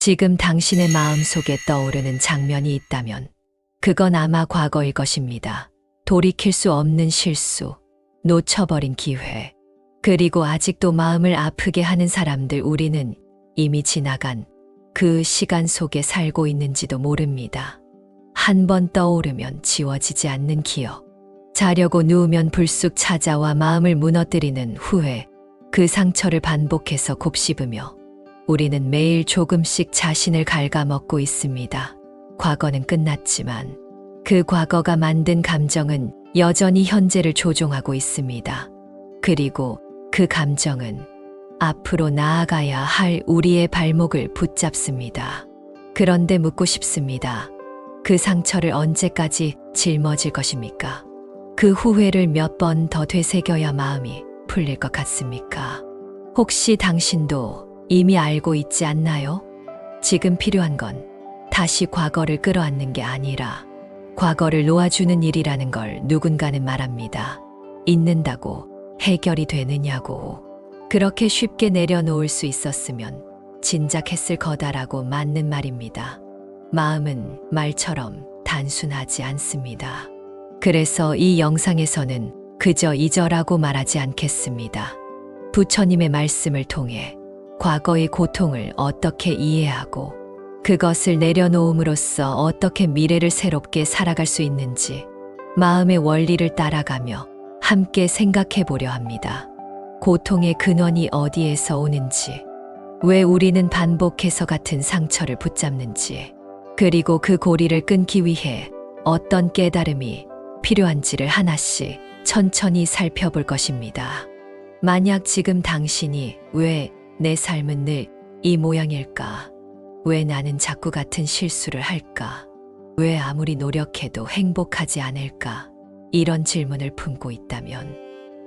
지금 당신의 마음속에 떠오르는 장면이 있다면 그건 아마 과거일 것입니다. 돌이킬 수 없는 실수, 놓쳐버린 기회, 그리고 아직도 마음을 아프게 하는 사람들. 우리는 이미 지나간 그 시간 속에 살고 있는지도 모릅니다. 한 번 떠오르면 지워지지 않는 기억. 자려고 누우면 불쑥 찾아와 마음을 무너뜨리는 후회. 그 상처를 반복해서 곱씹으며 우리는 매일 조금씩 자신을 갉아먹고 있습니다. 과거는 끝났지만 그 과거가 만든 감정은 여전히 현재를 조종하고 있습니다. 그리고 그 감정은 앞으로 나아가야 할 우리의 발목을 붙잡습니다. 그런데 묻고 싶습니다. 그 상처를 언제까지 짊어질 것입니까? 그 후회를 몇 번 더 되새겨야 마음이 풀릴 것 같습니까? 혹시 당신도 이미 알고 있지 않나요? 지금 필요한 건 다시 과거를 끌어안는 게 아니라 과거를 놓아주는 일이라는 걸 누군가는 말합니다. 잊는다고 해결이 되느냐고. 그렇게 쉽게 내려놓을 수 있었으면 진작 했을 거다라고 맞는 말입니다. 마음은 말처럼 단순하지 않습니다. 그래서 이 영상에서는 그저 잊어라고 말하지 않겠습니다. 부처님의 말씀을 통해 과거의 고통을 어떻게 이해하고 그것을 내려놓음으로써 어떻게 미래를 새롭게 살아갈 수 있는지 마음의 원리를 따라가며 함께 생각해 보려 합니다. 고통의 근원이 어디에서 오는지, 왜 우리는 반복해서 같은 상처를 붙잡는지, 그리고 그 고리를 끊기 위해 어떤 깨달음이 필요한지를 하나씩 천천히 살펴볼 것입니다. 만약 지금 당신이 왜 내 삶은 늘 이 모양일까? 왜 나는 자꾸 같은 실수를 할까? 왜 아무리 노력해도 행복하지 않을까? 이런 질문을 품고 있다면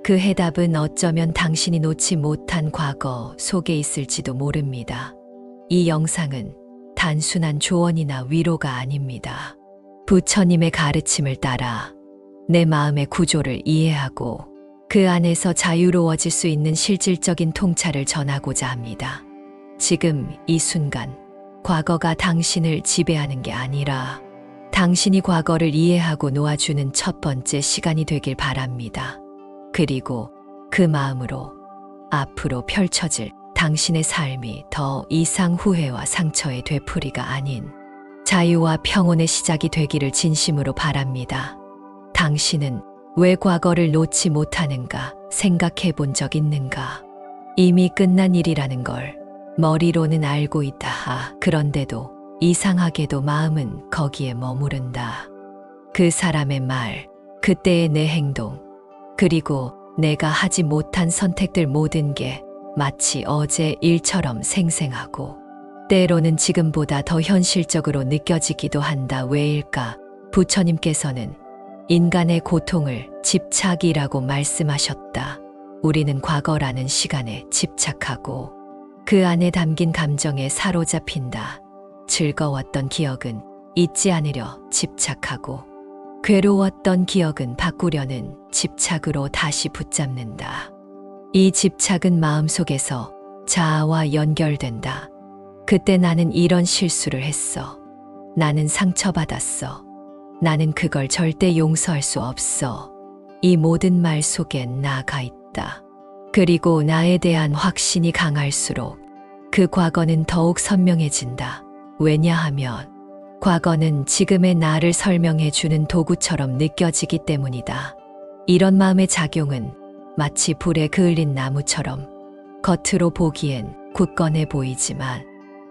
그 해답은 어쩌면 당신이 놓지 못한 과거 속에 있을지도 모릅니다. 이 영상은 단순한 조언이나 위로가 아닙니다. 부처님의 가르침을 따라 내 마음의 구조를 이해하고 그 안에서 자유로워질 수 있는 실질적인 통찰을 전하고자 합니다. 지금 이 순간 과거가 당신을 지배하는 게 아니라 당신이 과거를 이해하고 놓아주는 첫 번째 시간이 되길 바랍니다. 그리고 그 마음으로 앞으로 펼쳐질 당신의 삶이 더 이상 후회와 상처의 되풀이가 아닌 자유와 평온의 시작이 되기를 진심으로 바랍니다. 당신은 왜 과거를 놓지 못하는가 생각해 본 적 있는가? 이미 끝난 일이라는 걸 머리로는 알고 있다. 그런데도 이상하게도 마음은 거기에 머무른다. 그 사람의 말, 그때의 내 행동, 그리고 내가 하지 못한 선택들 모든 게 마치 어제 일처럼 생생하고 때로는 지금보다 더 현실적으로 느껴지기도 한다. 왜일까? 부처님께서는 인간의 고통을 집착이라고 말씀하셨다. 우리는 과거라는 시간에 집착하고 그 안에 담긴 감정에 사로잡힌다. 즐거웠던 기억은 잊지 않으려 집착하고 괴로웠던 기억은 바꾸려는 집착으로 다시 붙잡는다. 이 집착은 마음속에서 자아와 연결된다. 그때 나는 이런 실수를 했어. 나는 상처받았어. 나는 그걸 절대 용서할 수 없어. 이 모든 말 속엔 나가 있다. 그리고 나에 대한 확신이 강할수록 그 과거는 더욱 선명해진다. 왜냐하면 과거는 지금의 나를 설명해 주는 도구처럼 느껴지기 때문이다. 이런 마음의 작용은 마치 불에 그을린 나무처럼 겉으로 보기엔 굳건해 보이지만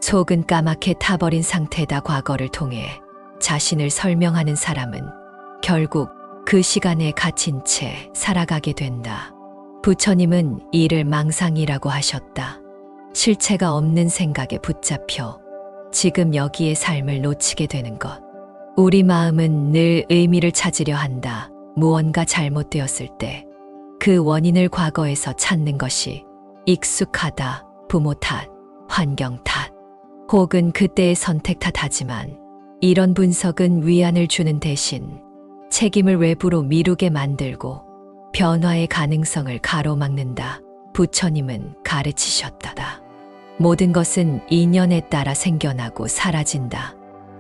속은 까맣게 타버린 상태다. 과거를 통해 자신을 설명하는 사람은 결국 그 시간에 갇힌 채 살아가게 된다. 부처님은 이를 망상이라고 하셨다. 실체가 없는 생각에 붙잡혀 지금 여기의 삶을 놓치게 되는 것. 우리 마음은 늘 의미를 찾으려 한다. 무언가 잘못되었을 때 그 원인을 과거에서 찾는 것이 익숙하다. 부모 탓, 환경 탓, 혹은 그때의 선택 탓하지만 이런 분석은 위안을 주는 대신 책임을 외부로 미루게 만들고 변화의 가능성을 가로막는다. 부처님은 가르치셨다. 모든 것은 인연에 따라 생겨나고 사라진다.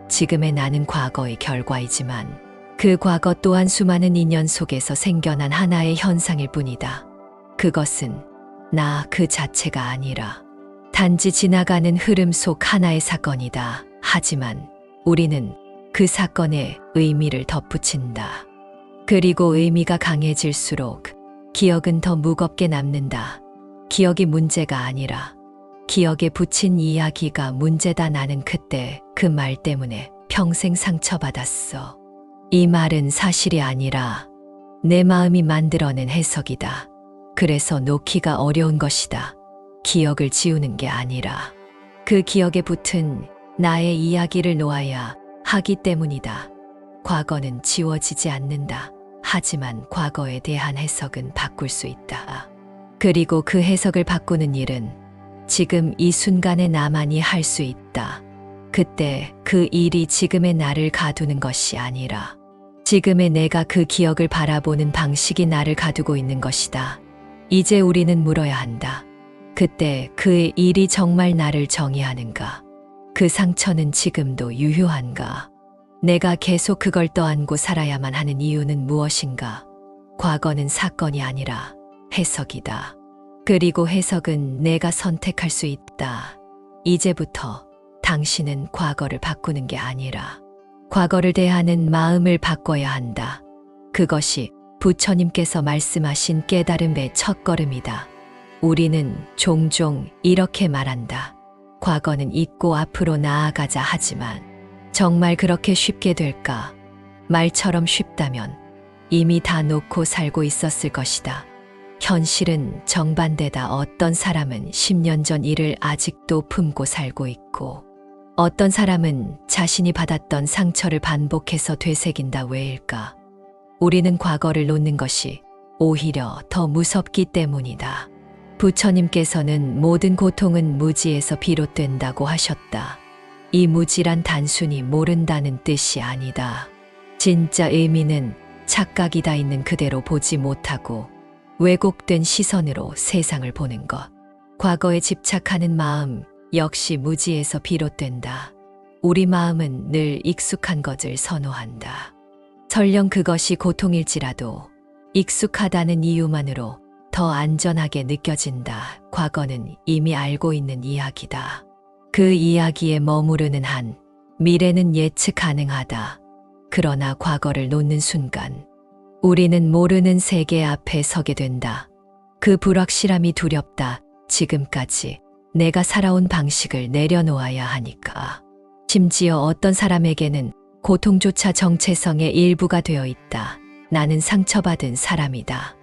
지금의 나는 과거의 결과이지만 그 과거 또한 수많은 인연 속에서 생겨난 하나의 현상일 뿐이다. 그것은 나 그 자체가 아니라 단지 지나가는 흐름 속 하나의 사건이다. 하지만 우리는 그 사건에 의미를 덧붙인다. 그리고 의미가 강해질수록 기억은 더 무겁게 남는다. 기억이 문제가 아니라 기억에 붙인 이야기가 문제다. 나는 그때 그 말 때문에 평생 상처받았어. 이 말은 사실이 아니라 내 마음이 만들어낸 해석이다. 그래서 놓기가 어려운 것이다. 기억을 지우는 게 아니라 그 기억에 붙은 나의 이야기를 놓아야 하기 때문이다. 과거는 지워지지 않는다. 하지만 과거에 대한 해석은 바꿀 수 있다. 그리고 그 해석을 바꾸는 일은 지금 이 순간에 나만이 할 수 있다. 그때 그 일이 지금의 나를 가두는 것이 아니라 지금의 내가 그 기억을 바라보는 방식이 나를 가두고 있는 것이다. 이제 우리는 물어야 한다. 그때 그 일이 정말 나를 정의하는가? 그 상처는 지금도 유효한가? 내가 계속 그걸 떠안고 살아야만 하는 이유는 무엇인가? 과거는 사건이 아니라 해석이다. 그리고 해석은 내가 선택할 수 있다. 이제부터 당신은 과거를 바꾸는 게 아니라 과거를 대하는 마음을 바꿔야 한다. 그것이 부처님께서 말씀하신 깨달음의 첫걸음이다. 우리는 종종 이렇게 말한다. 과거는 잊고 앞으로 나아가자. 하지만 정말 그렇게 쉽게 될까? 말처럼 쉽다면 이미 다 놓고 살고 있었을 것이다. 현실은 정반대다. 어떤 사람은 10년 전 일을 아직도 품고 살고 있고 어떤 사람은 자신이 받았던 상처를 반복해서 되새긴다. 왜일까? 우리는 과거를 놓는 것이 오히려 더 무섭기 때문이다. 부처님께서는 모든 고통은 무지에서 비롯된다고 하셨다. 이 무지란 단순히 모른다는 뜻이 아니다. 진짜 의미는 착각이다. 있는 그대로 보지 못하고 왜곡된 시선으로 세상을 보는 것. 과거에 집착하는 마음 역시 무지에서 비롯된다. 우리 마음은 늘 익숙한 것을 선호한다. 설령 그것이 고통일지라도 익숙하다는 이유만으로 더 안전하게 느껴진다. 과거는 이미 알고 있는 이야기다. 그 이야기에 머무르는 한 미래는 예측 가능하다. 그러나 과거를 놓는 순간 우리는 모르는 세계 앞에 서게 된다. 그 불확실함이 두렵다. 지금까지 내가 살아온 방식을 내려놓아야 하니까. 심지어 어떤 사람에게는 고통조차 정체성의 일부가 되어 있다. 나는 상처받은 사람이다.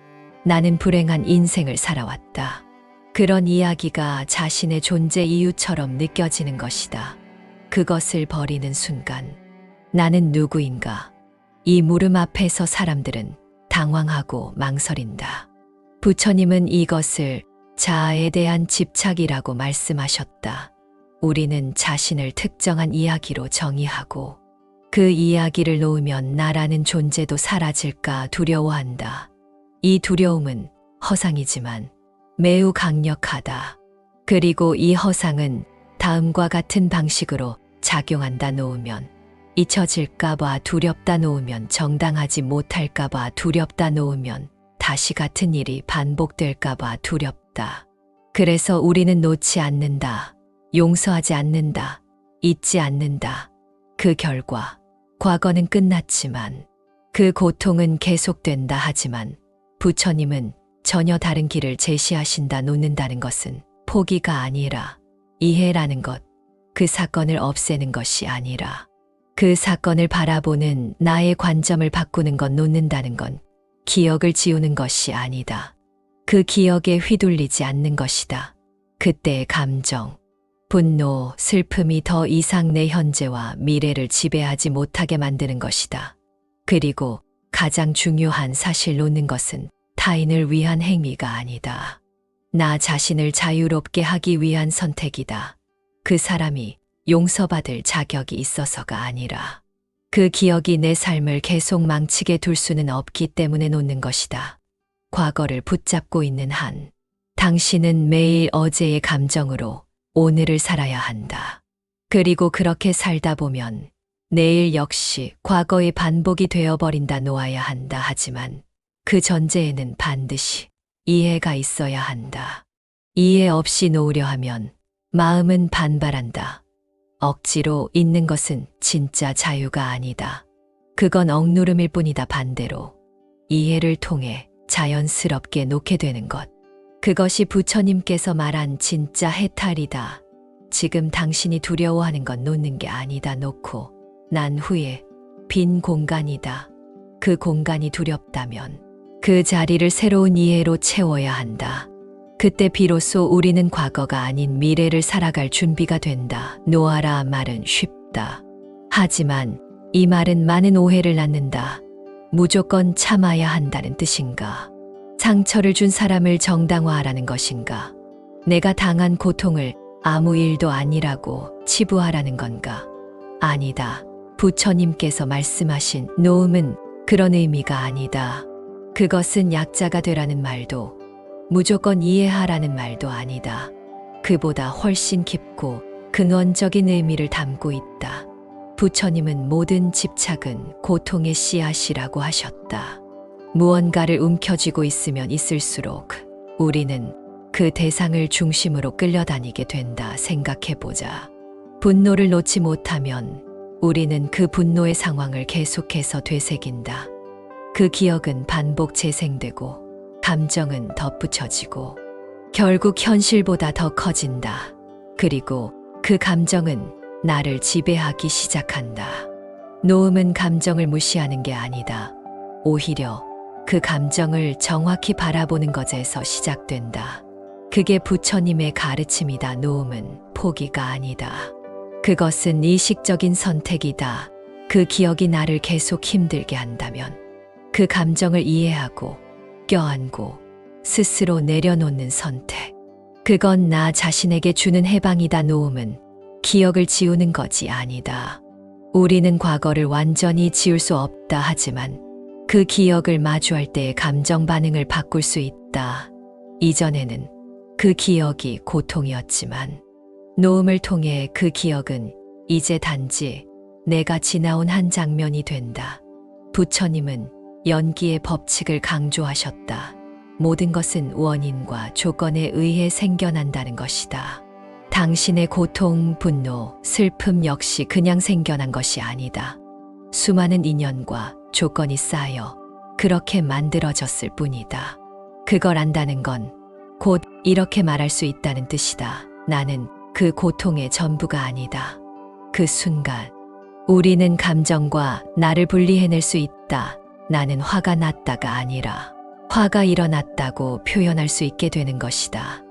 나는 불행한 인생을 살아왔다. 그런 이야기가 자신의 존재 이유처럼 느껴지는 것이다. 그것을 버리는 순간 나는 누구인가? 이 물음 앞에서 사람들은 당황하고 망설인다. 부처님은 이것을 자아에 대한 집착이라고 말씀하셨다. 우리는 자신을 특정한 이야기로 정의하고 그 이야기를 놓으면 나라는 존재도 사라질까 두려워한다. 이 두려움은 허상이지만 매우 강력하다. 그리고 이 허상은 다음과 같은 방식으로 작용한다. 놓으면 잊혀질까봐 두렵다. 놓으면 정당하지 못할까봐 두렵다. 놓으면 다시 같은 일이 반복될까봐 두렵다. 그래서 우리는 놓지 않는다. 용서하지 않는다. 잊지 않는다. 그 결과 과거는 끝났지만 그 고통은 계속된다. 하지만 부처님은 전혀 다른 길을 제시하신다. 놓는다는 것은 포기가 아니라 이해라는 것, 그 사건을 없애는 것이 아니라 그 사건을 바라보는 나의 관점을 바꾸는 것. 놓는다는 건 기억을 지우는 것이 아니다. 그 기억에 휘둘리지 않는 것이다. 그때의 감정, 분노, 슬픔이 더 이상 내 현재와 미래를 지배하지 못하게 만드는 것이다. 그리고 가장 중요한 사실, 놓는 것은 타인을 위한 행위가 아니다. 나 자신을 자유롭게 하기 위한 선택이다. 그 사람이 용서받을 자격이 있어서가 아니라 그 기억이 내 삶을 계속 망치게 둘 수는 없기 때문에 놓는 것이다. 과거를 붙잡고 있는 한 당신은 매일 어제의 감정으로 오늘을 살아야 한다. 그리고 그렇게 살다 보면 내일 역시 과거의 반복이 되어버린다 놓아야 한다. 하지만 그 전제에는 반드시 이해가 있어야 한다. 이해 없이 놓으려 하면 마음은 반발한다. 억지로 있는 것은 진짜 자유가 아니다. 그건 억누름일 뿐이다. 반대로 이해를 통해 자연스럽게 놓게 되는 것. 그것이 부처님께서 말한 진짜 해탈이다. 지금 당신이 두려워하는 건 놓는 게 아니다. 놓고 난 후에 빈 공간이다. 그 공간이 두렵다면 그 자리를 새로운 이해로 채워야 한다. 그때 비로소 우리는 과거가 아닌 미래를 살아갈 준비가 된다. 놓아라 말은 쉽다. 하지만 이 말은 많은 오해를 낳는다. 무조건 참아야 한다는 뜻인가? 상처를 준 사람을 정당화하라는 것인가? 내가 당한 고통을 아무 일도 아니라고 치부하라는 건가? 아니다. 부처님께서 말씀하신 놓음은 그런 의미가 아니다. 그것은 약자가 되라는 말도 무조건 이해하라는 말도 아니다. 그보다 훨씬 깊고 근원적인 의미를 담고 있다. 부처님은 모든 집착은 고통의 씨앗이라고 하셨다. 무언가를 움켜쥐고 있으면 있을수록 우리는 그 대상을 중심으로 끌려다니게 된다. 생각해보자. 분노를 놓지 못하면 우리는 그 분노의 상황을 계속해서 되새긴다. 그 기억은 반복 재생되고 감정은 덧붙여지고 결국 현실보다 더 커진다. 그리고 그 감정은 나를 지배하기 시작한다. 놓음은 감정을 무시하는 게 아니다. 오히려 그 감정을 정확히 바라보는 것에서 시작된다. 그게 부처님의 가르침이다. 놓음은 포기가 아니다. 그것은 의식적인 선택이다. 그 기억이 나를 계속 힘들게 한다면 그 감정을 이해하고 껴안고 스스로 내려놓는 선택. 그건 나 자신에게 주는 해방이다. 놓음은 기억을 지우는 것이 아니다. 우리는 과거를 완전히 지울 수 없다. 하지만 그 기억을 마주할 때의 감정 반응을 바꿀 수 있다. 이전에는 그 기억이 고통이었지만 놓음을 통해 그 기억은 이제 단지 내가 지나온 한 장면이 된다. 부처님은 연기의 법칙을 강조하셨다. 모든 것은 원인과 조건에 의해 생겨난다는 것이다. 당신의 고통, 분노, 슬픔 역시 그냥 생겨난 것이 아니다. 수많은 인연과 조건이 쌓여 그렇게 만들어졌을 뿐이다. 그걸 안다는 건 곧 이렇게 말할 수 있다는 뜻이다. 나는 그 고통의 전부가 아니다. 그 순간 우리는 감정과 나를 분리해낼 수 있다. 나는 화가 났다가 아니라 화가 일어났다고 표현할 수 있게 되는 것이다.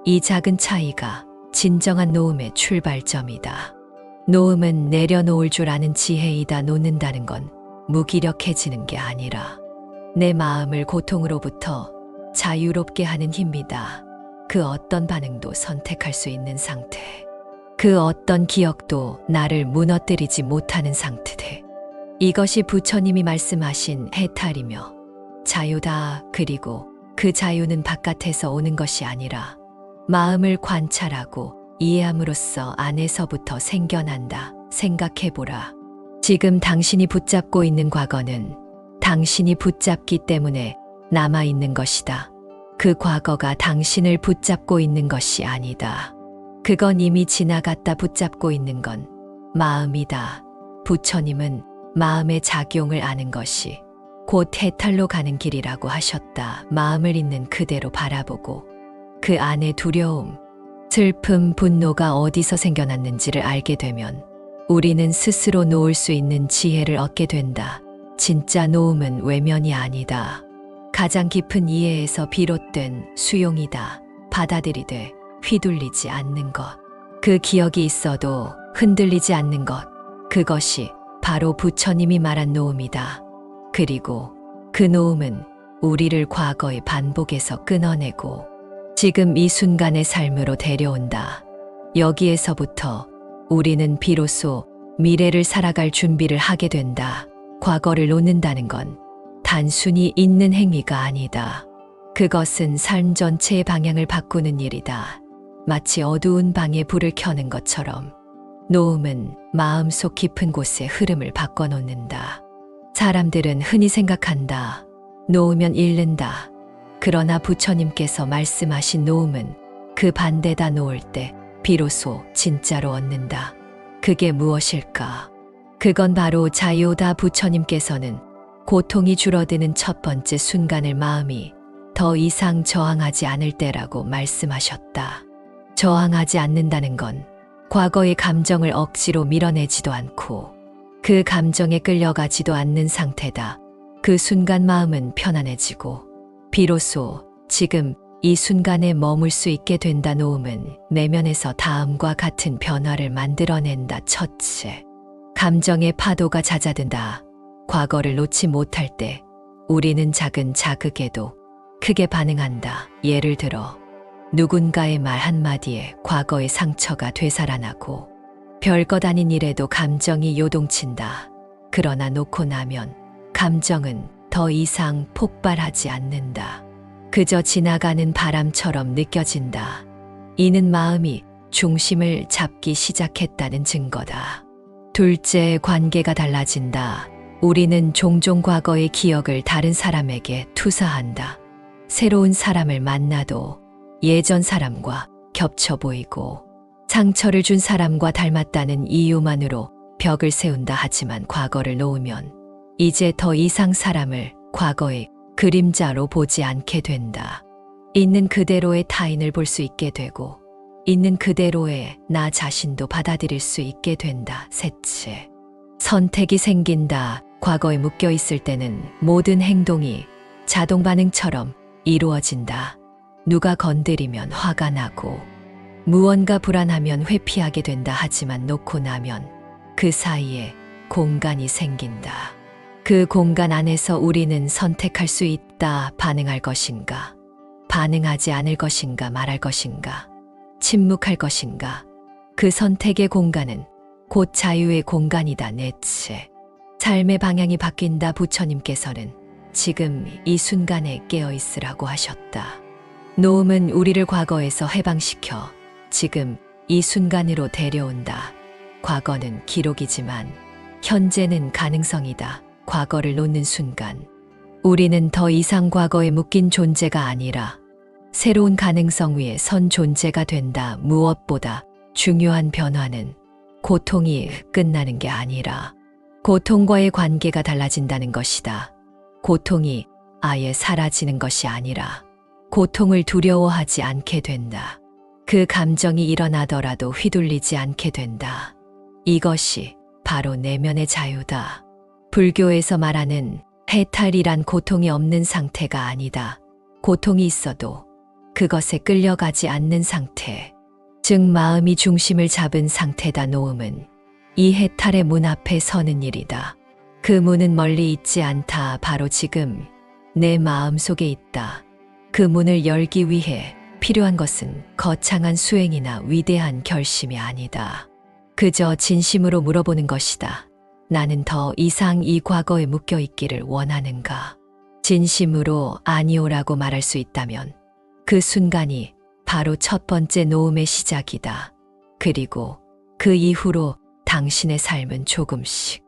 이 작은 차이가 진정한 놓음의 출발점이다. 놓음은 내려놓을 줄 아는 지혜이다. 놓는다는 건 무기력해지는 게 아니라 내 마음을 고통으로부터 자유롭게 하는 힘이다. 그 어떤 반응도 선택할 수 있는 상태. 그 어떤 기억도 나를 무너뜨리지 못하는 상태. 이것이 부처님이 말씀하신 해탈이며 자유다. 그리고 그 자유는 바깥에서 오는 것이 아니라 마음을 관찰하고 이해함으로써 안에서부터 생겨난다. 생각해보라. 지금 당신이 붙잡고 있는 과거는 당신이 붙잡기 때문에 남아있는 것이다. 그 과거가 당신을 붙잡고 있는 것이 아니다. 그건 이미 지나갔다. 붙잡고 있는 건 마음이다. 부처님은 마음의 작용을 아는 것이 곧 해탈로 가는 길이라고 하셨다. 마음을 있는 그대로 바라보고 그 안에 두려움, 슬픔, 분노가 어디서 생겨났는지를 알게 되면 우리는 스스로 놓을 수 있는 지혜를 얻게 된다. 진짜 놓음은 외면이 아니다. 가장 깊은 이해에서 비롯된 수용이다. 받아들이되 휘둘리지 않는 것. 그 기억이 있어도 흔들리지 않는 것. 그것이 바로 부처님이 말한 놓음이다. 그리고 그 놓음은 우리를 과거의 반복에서 끊어내고 지금 이 순간의 삶으로 데려온다. 여기에서부터 우리는 비로소 미래를 살아갈 준비를 하게 된다. 과거를 놓는다는 건 단순히 있는 행위가 아니다. 그것은 삶 전체의 방향을 바꾸는 일이다. 마치 어두운 방에 불을 켜는 것처럼 노음은 마음속 깊은 곳에 흐름을 바꿔놓는다. 사람들은 흔히 생각한다. 놓으면 잃는다. 그러나 부처님께서 말씀하신 놓음은 그 반대다. 놓을 때 비로소 진짜로 얻는다. 그게 무엇일까? 그건 바로 자유다. 부처님께서는 고통이 줄어드는 첫 번째 순간을 마음이 더 이상 저항하지 않을 때라고 말씀하셨다. 저항하지 않는다는 건 과거의 감정을 억지로 밀어내지도 않고 그 감정에 끌려가지도 않는 상태다. 그 순간 마음은 편안해지고 비로소 지금 이 순간에 머물 수 있게 된다. 놓음은 내면에서 다음과 같은 변화를 만들어낸다. 첫째, 감정의 파도가 잦아든다. 과거를 놓지 못할 때 우리는 작은 자극에도 크게 반응한다. 예를 들어 누군가의 말 한마디에 과거의 상처가 되살아나고 별것 아닌 일에도 감정이 요동친다. 그러나 놓고 나면 감정은 더 이상 폭발하지 않는다. 그저 지나가는 바람처럼 느껴진다. 이는 마음이 중심을 잡기 시작했다는 증거다. 둘째, 관계가 달라진다. 우리는 종종 과거의 기억을 다른 사람에게 투사한다. 새로운 사람을 만나도 예전 사람과 겹쳐 보이고 상처를 준 사람과 닮았다는 이유만으로 벽을 세운다. 하지만 과거를 놓으면 이제 더 이상 사람을 과거의 그림자로 보지 않게 된다. 있는 그대로의 타인을 볼 수 있게 되고 있는 그대로의 나 자신도 받아들일 수 있게 된다. 셋째, 선택이 생긴다. 과거에 묶여 있을 때는 모든 행동이 자동 반응처럼 이루어진다. 누가 건드리면 화가 나고 무언가 불안하면 회피하게 된다. 하지만 놓고 나면 그 사이에 공간이 생긴다. 그 공간 안에서 우리는 선택할 수 있다. 반응할 것인가? 반응하지 않을 것인가? 말할 것인가? 침묵할 것인가? 그 선택의 공간은 곧 자유의 공간이다. 넷째, 삶의 방향이 바뀐다. 부처님께서는 지금 이 순간에 깨어 있으라고 하셨다. 놓음은 우리를 과거에서 해방시켜 지금 이 순간으로 데려온다. 과거는 기록이지만 현재는 가능성이다. 과거를 놓는 순간 우리는 더 이상 과거에 묶인 존재가 아니라 새로운 가능성 위에 선 존재가 된다. 무엇보다 중요한 변화는 고통이 끝나는 게 아니라 고통과의 관계가 달라진다는 것이다. 고통이 아예 사라지는 것이 아니라 고통을 두려워하지 않게 된다. 그 감정이 일어나더라도 휘둘리지 않게 된다. 이것이 바로 내면의 자유다. 불교에서 말하는 해탈이란 고통이 없는 상태가 아니다. 고통이 있어도 그것에 끌려가지 않는 상태, 즉 마음이 중심을 잡은 상태다. 놓음은 이 해탈의 문 앞에 서는 일이다. 그 문은 멀리 있지 않다. 바로 지금 내 마음 속에 있다. 그 문을 열기 위해 필요한 것은 거창한 수행이나 위대한 결심이 아니다. 그저 진심으로 물어보는 것이다. 나는 더 이상 이 과거에 묶여 있기를 원하는가? 진심으로 아니오라고 말할 수 있다면 그 순간이 바로 첫 번째 놓음의 시작이다. 그리고 그 이후로 당신의 삶은 조금씩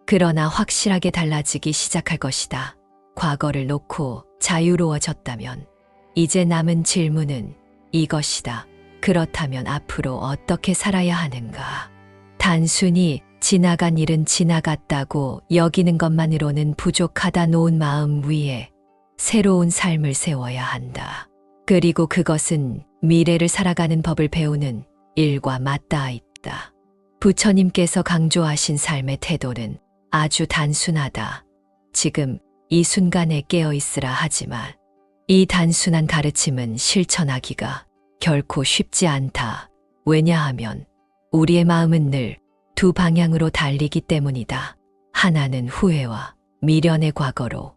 그러나 확실하게 달라지기 시작할 것이다. 과거를 놓고 자유로워졌다면 이제 남은 질문은 이것이다. 그렇다면 앞으로 어떻게 살아야 하는가? 단순히 지나간 일은 지나갔다고 여기는 것만으로는 부족하다. 놓은 마음 위에 새로운 삶을 세워야 한다. 그리고 그것은 미래를 살아가는 법을 배우는 일과 맞닿아 있다. 부처님께서 강조하신 삶의 태도는 아주 단순하다. 지금 이 순간에 깨어 있으라. 하지만 이 단순한 가르침은 실천하기가 결코 쉽지 않다. 왜냐하면 우리의 마음은 늘 두 방향으로 달리기 때문이다. 하나는 후회와 미련의 과거로,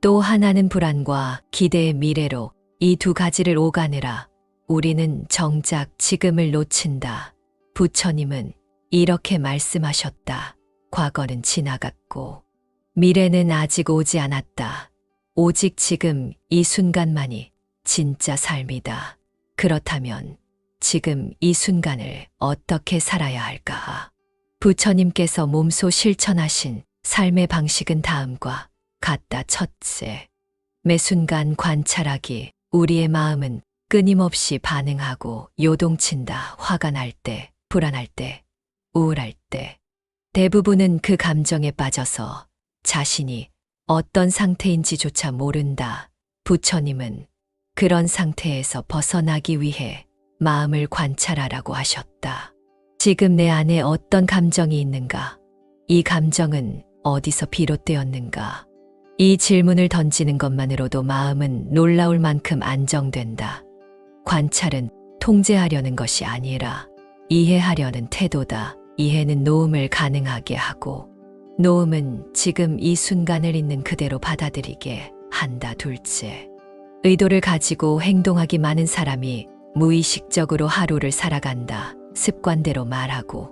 또 하나는 불안과 기대의 미래로. 이 두 가지를 오가느라 우리는 정작 지금을 놓친다. 부처님은 이렇게 말씀하셨다. 과거는 지나갔고 미래는 아직 오지 않았다. 오직 지금 이 순간만이 진짜 삶이다. 그렇다면 지금 이 순간을 어떻게 살아야 할까? 부처님께서 몸소 실천하신 삶의 방식은 다음과 같다. 첫째, 매 순간 관찰하기. 우리의 마음은 끊임없이 반응하고 요동친다. 화가 날 때, 불안할 때, 우울할 때. 대부분은 그 감정에 빠져서 자신이 어떤 상태인지조차 모른다. 부처님은 그런 상태에서 벗어나기 위해 마음을 관찰하라고 하셨다. 지금 내 안에 어떤 감정이 있는가? 이 감정은 어디서 비롯되었는가? 이 질문을 던지는 것만으로도 마음은 놀라울 만큼 안정된다. 관찰은 통제하려는 것이 아니라 이해하려는 태도다. 이해는 놓음을 가능하게 하고, 놓음은 지금 이 순간을 있는 그대로 받아들이게 한다. 둘째, 의도를 가지고 행동하기. 많은 사람이 무의식적으로 하루를 살아간다. 습관대로 말하고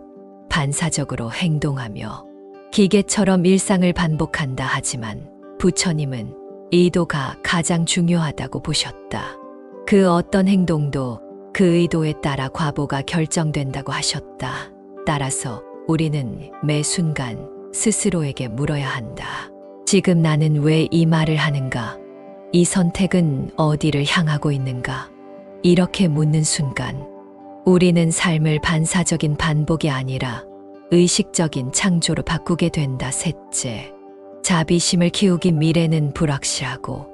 반사적으로 행동하며 기계처럼 일상을 반복한다. 하지만 부처님은 의도가 가장 중요하다고 보셨다. 그 어떤 행동도 그 의도에 따라 과보가 결정된다고 하셨다. 따라서 우리는 매 순간 스스로에게 물어야 한다. 지금 나는 왜 이 말을 하는가? 이 선택은 어디를 향하고 있는가? 이렇게 묻는 순간 우리는 삶을 반사적인 반복이 아니라 의식적인 창조로 바꾸게 된다. 셋째, 자비심을 키우기. 미래는 불확실하고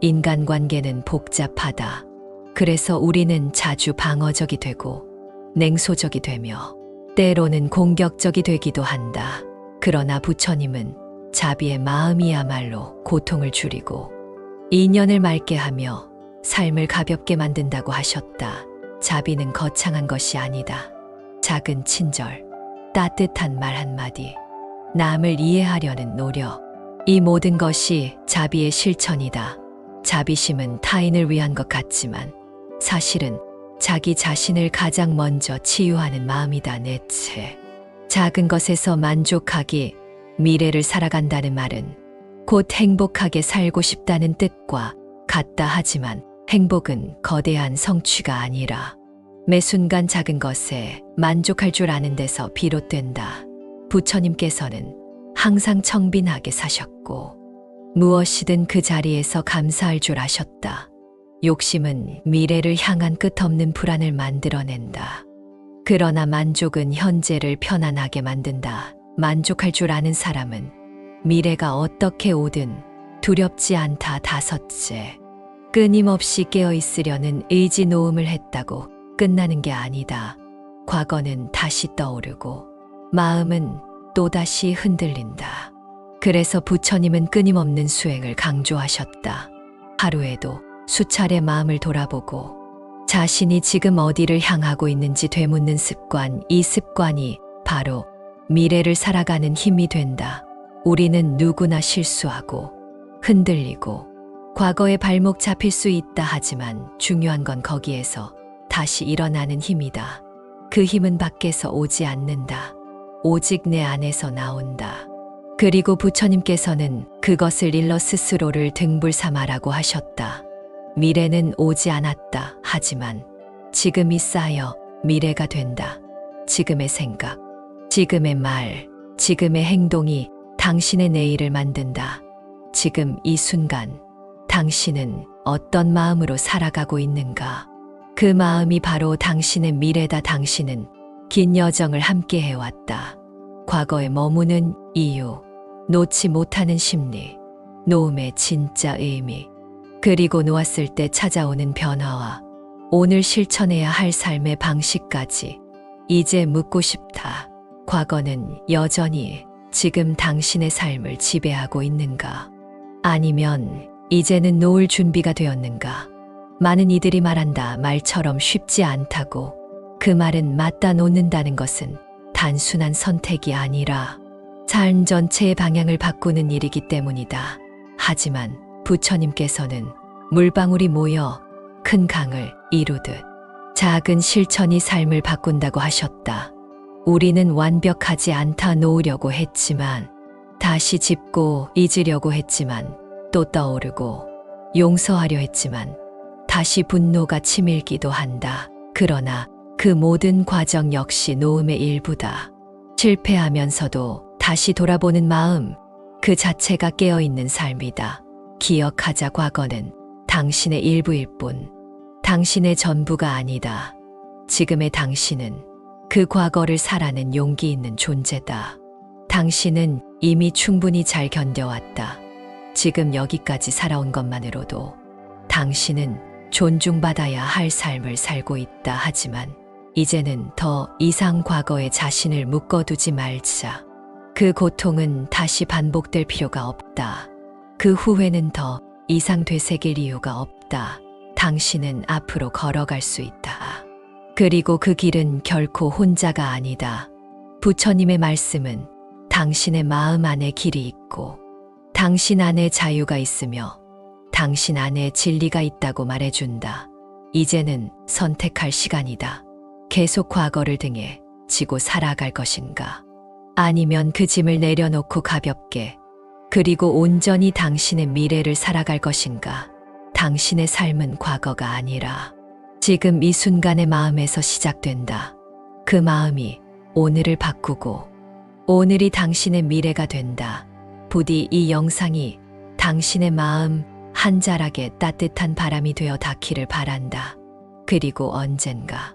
인간관계는 복잡하다. 그래서 우리는 자주 방어적이 되고 냉소적이 되며 때로는 공격적이 되기도 한다. 그러나 부처님은 자비의 마음이야말로 고통을 줄이고 인연을 맑게 하며 삶을 가볍게 만든다고 하셨다. 자비는 거창한 것이 아니다. 작은 친절, 따뜻한 말 한마디, 남을 이해하려는 노력, 이 모든 것이 자비의 실천이다. 자비심은 타인을 위한 것 같지만 사실은 자기 자신을 가장 먼저 치유하는 마음이다. 넷째, 작은 것에서 만족하기. 미래를 살아간다는 말은 곧 행복하게 살고 싶다는 뜻과 같다. 하지만 행복은 거대한 성취가 아니라 매 순간 작은 것에 만족할 줄 아는 데서 비롯된다. 부처님께서는 항상 청빈하게 사셨고 무엇이든 그 자리에서 감사할 줄 아셨다. 욕심은 미래를 향한 끝없는 불안을 만들어낸다. 그러나 만족은 현재를 편안하게 만든다. 만족할 줄 아는 사람은 미래가 어떻게 오든 두렵지 않다. 다섯째, 끊임없이 깨어있으려는 의지. 놓음을 했다고 끝나는 게 아니다. 과거는 다시 떠오르고 마음은 또다시 흔들린다. 그래서 부처님은 끊임없는 수행을 강조하셨다. 하루에도 수차례 마음을 돌아보고 자신이 지금 어디를 향하고 있는지 되묻는 습관. 이 습관이 바로 미래를 살아가는 힘이 된다. 우리는 누구나 실수하고 흔들리고 과거에 발목 잡힐 수 있다. 하지만 중요한 건 거기에서 다시 일어나는 힘이다. 그 힘은 밖에서 오지 않는다. 오직 내 안에서 나온다. 그리고 부처님께서는 그것을 일러 스스로를 등불 삼아라고 하셨다. 미래는 오지 않았다. 하지만 지금이 쌓여 미래가 된다. 지금의 생각, 지금의 말, 지금의 행동이 당신의 내일을 만든다. 지금 이 순간 당신은 어떤 마음으로 살아가고 있는가? 그 마음이 바로 당신의 미래다. 당신은 긴 여정을 함께 해왔다. 과거에 머무는 이유, 놓지 못하는 심리, 놓음의 진짜 의미, 그리고 놓았을 때 찾아오는 변화와 오늘 실천해야 할 삶의 방식까지. 이제 묻고 싶다. 과거는 여전히 지금 당신의 삶을 지배하고 있는가? 아니면 이제는 놓을 준비가 되었는가? 많은 이들이 말한다. 말처럼 쉽지 않다고. 그 말은 맞다. 놓는다는 것은 단순한 선택이 아니라 삶 전체의 방향을 바꾸는 일이기 때문이다. 하지만 부처님께서는 물방울이 모여 큰 강을 이루듯 작은 실천이 삶을 바꾼다고 하셨다. 우리는 완벽하지 않다. 놓으려고 했지만, 다시 짚고 잊으려고 했지만 또 떠오르고, 용서하려 했지만 다시 분노가 치밀기도 한다. 그러나 그 모든 과정 역시 노음의 일부다. 실패하면서도 다시 돌아보는 마음, 그 자체가 깨어있는 삶이다. 기억하자, 과거는 당신의 일부일 뿐, 당신의 전부가 아니다. 지금의 당신은 그 과거를 살아낸 용기 있는 존재다. 당신은 이미 충분히 잘 견뎌왔다. 지금 여기까지 살아온 것만으로도 당신은 존중받아야 할 삶을 살고 있다. 하지만 이제는 더 이상 과거에 자신을 묶어두지 말자. 그 고통은 다시 반복될 필요가 없다. 그 후회는 더 이상 되새길 이유가 없다. 당신은 앞으로 걸어갈 수 있다. 그리고 그 길은 결코 혼자가 아니다. 부처님의 말씀은 당신의 마음 안에 길이 있고 당신 안에 자유가 있으며 당신 안에 진리가 있다고 말해준다. 이제는 선택할 시간이다. 계속 과거를 등에 지고 살아갈 것인가? 아니면 그 짐을 내려놓고 가볍게, 그리고 온전히 당신의 미래를 살아갈 것인가? 당신의 삶은 과거가 아니라 지금 이 순간의 마음에서 시작된다. 그 마음이 오늘을 바꾸고 오늘이 당신의 미래가 된다. 부디 이 영상이 당신의 마음 한 자락에 따뜻한 바람이 되어 닿기를 바란다. 그리고 언젠가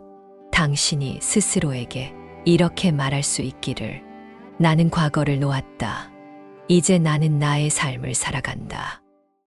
당신이 스스로에게 이렇게 말할 수 있기를, 나는 과거를 놓았다. 이제 나는 나의 삶을 살아간다.